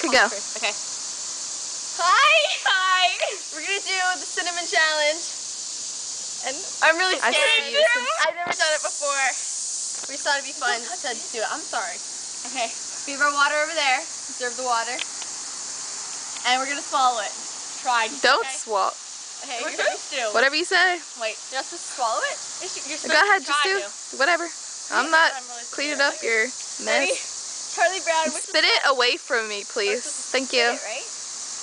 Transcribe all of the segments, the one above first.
to go. Okay. Hi! We're gonna do the cinnamon challenge. And I'm really scared. I've never done it before. We just thought it'd be fun to do it. I'm sorry. Okay. We have our water over there. Observe the water. And we're gonna swallow it. Try. Don't swallow. Okay, you're supposed to. Whatever you say. Wait, you're supposed to swallow it? You're supposed Go ahead, to just do whatever. I'm not cleaning up your Ready? mess. Charlie Brown. Spit it away from me, please. Thank you. It, right?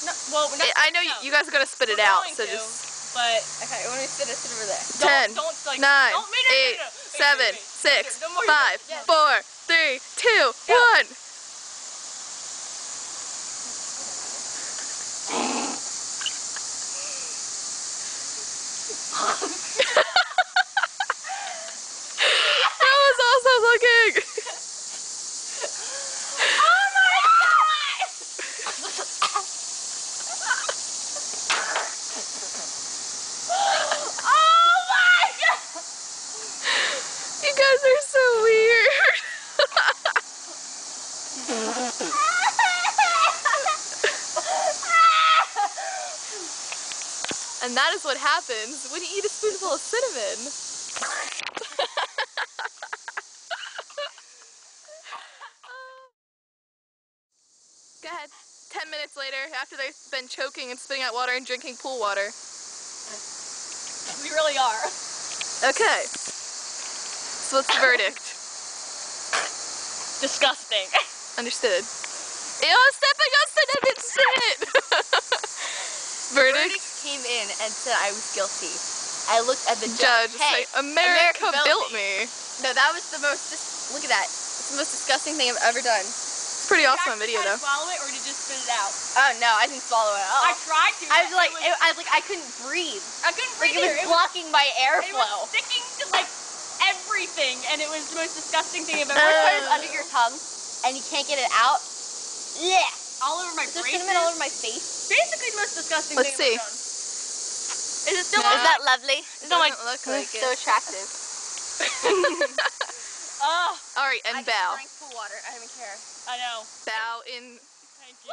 No, well, I know you guys are gonna spit it out, so just. But okay, when we spit it, sit over there. 10, 9, 8, 7, 6, 5, 4, 3, 2, 1. That was awesome looking. Oh my god! Oh my god! You guys are so weird. And that is what happens when you eat a spoonful of cinnamon. Go ahead. 10 minutes later, after they've been choking and spitting out water and drinking pool water. We really are. Okay. So what's the verdict? Disgusting. Understood. Ew, stepping on cinnamon shit! Verdict? Came in and said I was guilty. I looked at the judge. Hey, like, America built me. No, that was the most. Look at that. It's the most disgusting thing I've ever done. It's pretty awesome on video though. Did you swallow it or did you just spit it out? Oh no, I didn't swallow it. I tried to. I was like, I couldn't breathe. I couldn't breathe Like it was blocking my It airflow. was sticking to like everything, and it was the most disgusting thing I've ever Worst part done. is under your tongue, and you can't get it out. Yeah. All over my Is there braces. cinnamon all over my face? Basically, the most disgusting Let's thing see. I've ever done. Is it still No. on? Is that lovely? It doesn't look like So it. attractive. Oh, Alright, and I bow. just drank full water. I don't even care. I know. Bow in. Thank you.